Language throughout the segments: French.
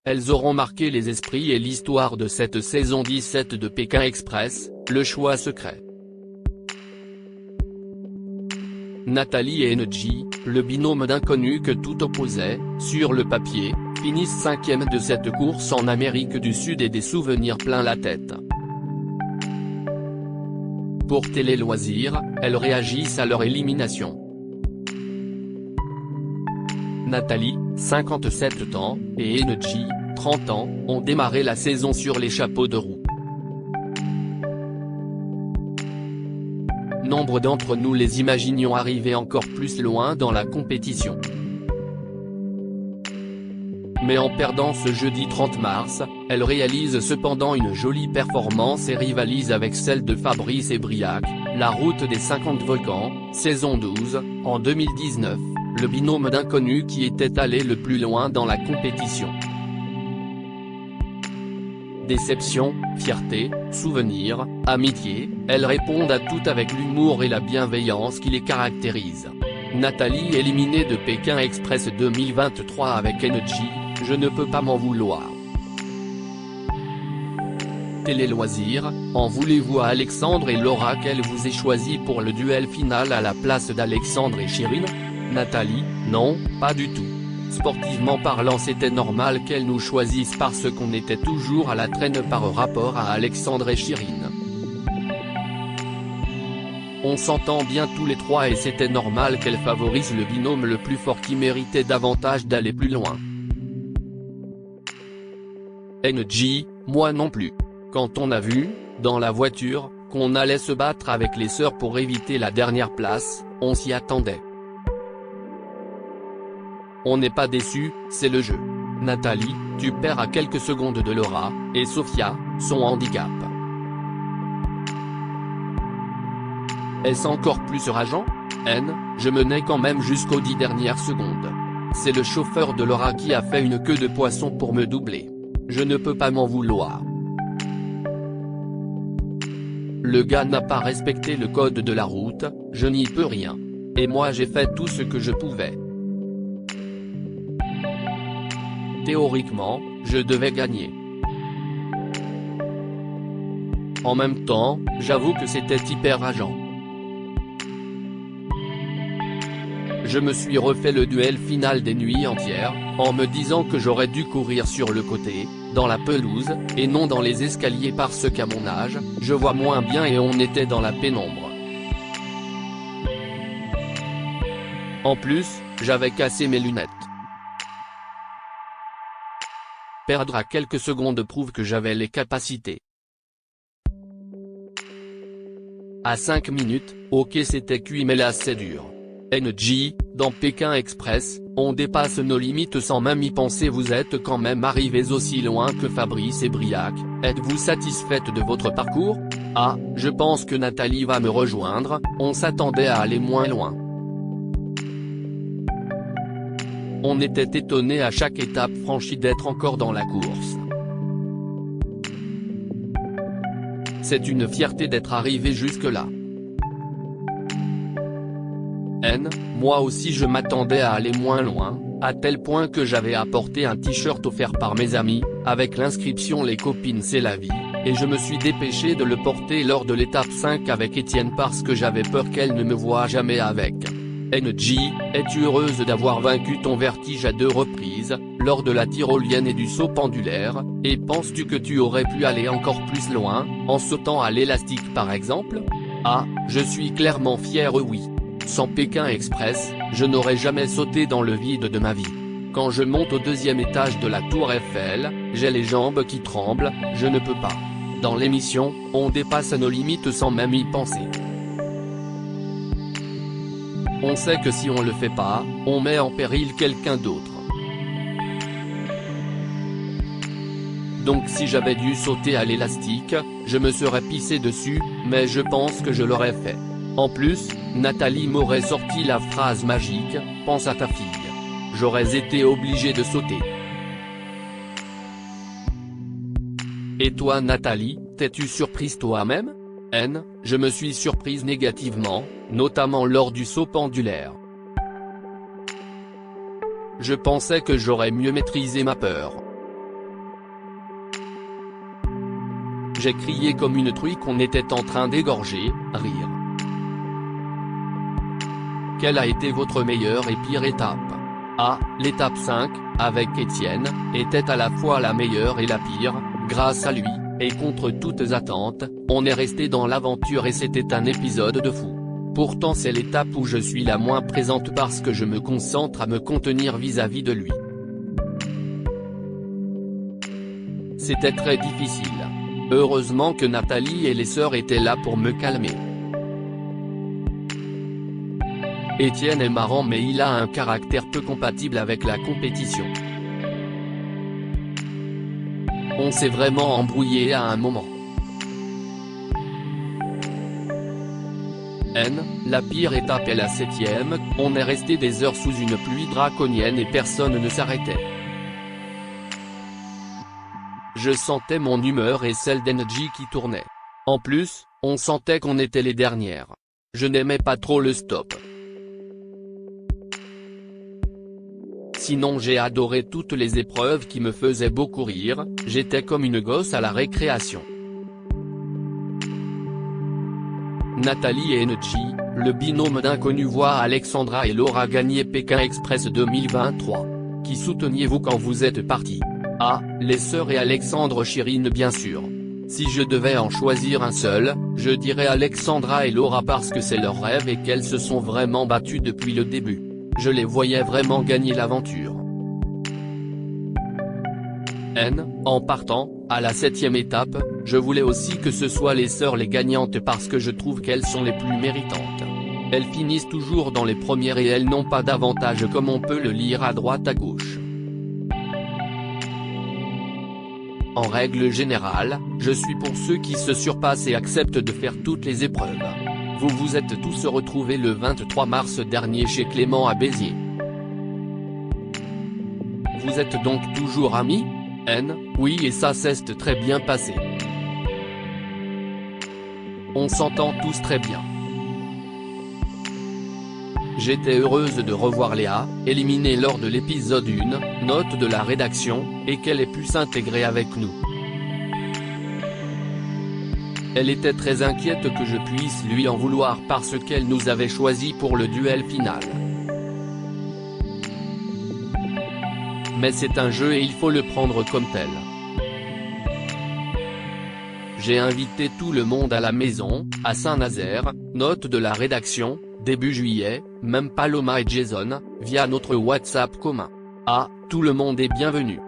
Elles auront marqué les esprits et l'histoire de cette saison 17 de Pékin Express, le choix secret. Nathalie et Engie, le binôme d'inconnus que tout opposait, sur le papier, finissent 5e de cette course en Amérique du Sud et des souvenirs plein la tête. Pour Télé Loisirs, elles réagissent à leur élimination. Nathalie, 57 ans, et Engie, 30 ans, ont démarré la saison sur les chapeaux de roue. Nombre d'entre nous les imaginions arriver encore plus loin dans la compétition. Mais en perdant ce jeudi 30 mars, elles réalisent cependant une jolie performance et rivalisent avec celle de Fabrice et Briac, la route des 50 volcans, saison 12, en 2019, le binôme d'inconnus qui était allé le plus loin dans la compétition. Déception, fierté, souvenir, amitié, elles répondent à tout avec l'humour et la bienveillance qui les caractérisent. Nathalie éliminée de Pékin Express 2023 avec Engie, je ne peux pas m'en vouloir. Télé Loisirs, en voulez-vous à Alexandre et Laura qu'elle vous ait choisi pour le duel final à la place d'Alexandre et Chirine? Nathalie, non, pas du tout. Sportivement parlant, c'était normal qu'elle nous choisisse parce qu'on était toujours à la traîne par rapport à Alexandre et Chirine. On s'entend bien tous les trois et c'était normal qu'elle favorise le binôme le plus fort qui méritait davantage d'aller plus loin. Engie, moi non plus. Quand on a vu, dans la voiture, qu'on allait se battre avec les sœurs pour éviter la dernière place, on s'y attendait. On n'est pas déçu, c'est le jeu. Nathalie, tu perds à quelques secondes de Laura, et Sophia, son handicap. Est-ce encore plus rageant? Je menais quand même jusqu'aux 10 dernières secondes. C'est le chauffeur de Laura qui a fait une queue de poisson pour me doubler. Je ne peux pas m'en vouloir. Le gars n'a pas respecté le code de la route, je n'y peux rien. Et moi j'ai fait tout ce que je pouvais. Théoriquement, je devais gagner. En même temps, j'avoue que c'était hyper rageant. Je me suis refait le duel final des nuits entières, en me disant que j'aurais dû courir sur le côté, dans la pelouse, et non dans les escaliers parce qu'à mon âge, je vois moins bien et on était dans la pénombre. En plus, j'avais cassé mes lunettes. Perdre à quelques secondes prouve que j'avais les capacités. À 5 minutes, ok c'était cuit mais là c'est dur. Engie, dans Pékin Express, on dépasse nos limites sans même y penser. Vous êtes quand même arrivés aussi loin que Fabrice et Briac, êtes-vous satisfaite de votre parcours? Ah, je pense que Nathalie va me rejoindre, on s'attendait à aller moins loin. On était étonnés à chaque étape franchie d'être encore dans la course. C'est une fierté d'être arrivé jusque-là. Moi aussi je m'attendais à aller moins loin, à tel point que j'avais apporté un t-shirt offert par mes amis, avec l'inscription Les copines c'est la vie, et je me suis dépêché de le porter lors de l'étape 5 avec Étienne parce que j'avais peur qu'elle ne me voie jamais avec. Engie, es-tu heureuse d'avoir vaincu ton vertige à 2 reprises, lors de la tyrolienne et du saut pendulaire, et penses-tu que tu aurais pu aller encore plus loin, en sautant à l'élastique par exemple? Ah, je suis clairement fier oui. Sans Pékin Express, je n'aurais jamais sauté dans le vide de ma vie. Quand je monte au 2e étage de la Tour Eiffel, j'ai les jambes qui tremblent, je ne peux pas. Dans l'émission, on dépasse nos limites sans même y penser. On sait que si on le fait pas, on met en péril quelqu'un d'autre. Donc si j'avais dû sauter à l'élastique, je me serais pissé dessus, mais je pense que je l'aurais fait. En plus, Nathalie m'aurait sorti la phrase magique, « Pense à ta fille ». J'aurais été obligé de sauter. Et toi Nathalie, t'es-tu surprise toi-même? Je me suis surprise négativement, notamment lors du saut pendulaire. Je pensais que j'aurais mieux maîtrisé ma peur. J'ai crié comme une truie qu'on était en train d'égorger, rire. Quelle a été votre meilleure et pire étape? A. L'étape 5, avec Étienne, était à la fois la meilleure et la pire, grâce à lui, et contre toutes attentes, on est resté dans l'aventure et c'était un épisode de fou. Pourtant c'est l'étape où je suis la moins présente parce que je me concentre à me contenir vis-à-vis de lui. C'était très difficile. Heureusement que Nathalie et les sœurs étaient là pour me calmer. Étienne est marrant mais il a un caractère peu compatible avec la compétition. On s'est vraiment embrouillé à un moment. N, la pire étape est la 7e, on est resté des heures sous une pluie draconienne et personne ne s'arrêtait. Je sentais mon humeur et celle d'Engie qui tournait. En plus, on sentait qu'on était les dernières. Je n'aimais pas trop le stop. Sinon j'ai adoré toutes les épreuves qui me faisaient beaucoup rire, j'étais comme une gosse à la récréation. Nathalie et Engie, le binôme d'inconnus voit Alexandra et Laura gagner Pékin Express 2023. Qui souteniez-vous quand vous êtes partis? A. Les sœurs et Alexandre Chirine bien sûr. Si je devais en choisir un seul, je dirais Alexandra et Laura parce que c'est leur rêve et qu'elles se sont vraiment battues depuis le début. Je les voyais vraiment gagner l'aventure. N, en partant, à la 7e étape, je voulais aussi que ce soit les sœurs les gagnantes parce que je trouve qu'elles sont les plus méritantes. Elles finissent toujours dans les premières et elles n'ont pas d'avantage comme on peut le lire à droite à gauche. En règle générale, je suis pour ceux qui se surpassent et acceptent de faire toutes les épreuves. Vous vous êtes tous retrouvés le 23 mars dernier chez Clément à Béziers. Vous êtes donc toujours amis? N, oui et ça s'est très bien passé. On s'entend tous très bien. J'étais heureuse de revoir Léa, éliminée lors de l'épisode 1, note de la rédaction, et qu'elle ait pu s'intégrer avec nous. Elle était très inquiète que je puisse lui en vouloir parce qu'elle nous avait choisis pour le duel final. Mais c'est un jeu et il faut le prendre comme tel. J'ai invité tout le monde à la maison, à Saint-Nazaire, note de la rédaction, début juillet, même Paloma et Jason, via notre WhatsApp commun. Ah, tout le monde est bienvenu.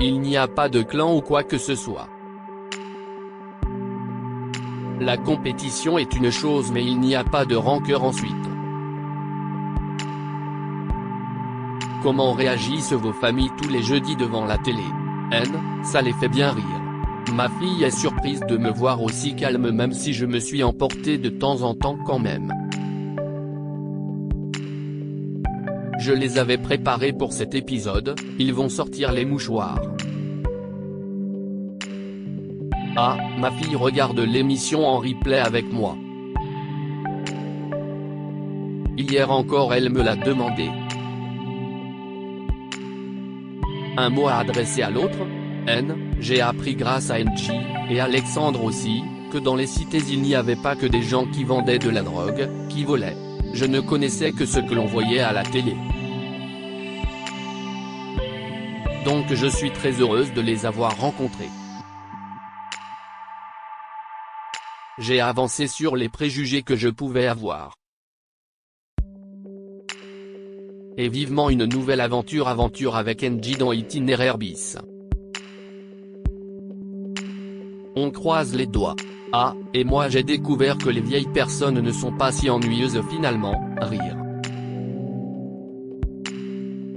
Il n'y a pas de clan ou quoi que ce soit. La compétition est une chose mais il n'y a pas de rancœur ensuite. Comment réagissent vos familles tous les jeudis devant la télé? N, ça les fait bien rire. Ma fille est surprise de me voir aussi calme même si je me suis emporté de temps en temps quand même. Je les avais préparés pour cet épisode, ils vont sortir les mouchoirs. Ah, ma fille regarde l'émission en replay avec moi. Hier encore elle me l'a demandé. Un mot à adresser à l'autre? N, j'ai appris grâce à Engie, et Alexandre aussi, que dans les cités il n'y avait pas que des gens qui vendaient de la drogue, qui volaient. Je ne connaissais que ce que l'on voyait à la télé. Donc je suis très heureuse de les avoir rencontrés. J'ai avancé sur les préjugés que je pouvais avoir. Et vivement une nouvelle aventure avec Engie dans Itinéraire bis. On croise les doigts. Ah, et moi j'ai découvert que les vieilles personnes ne sont pas si ennuyeuses finalement, rire.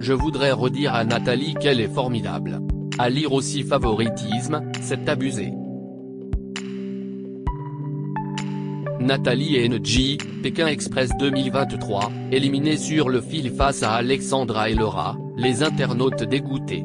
Je voudrais redire à Nathalie qu'elle est formidable. À lire aussi favoritisme, c'est abusé. Nathalie et Engie, Pékin Express 2023, éliminés sur le fil face à Alexandra et Laura, les internautes dégoûtés.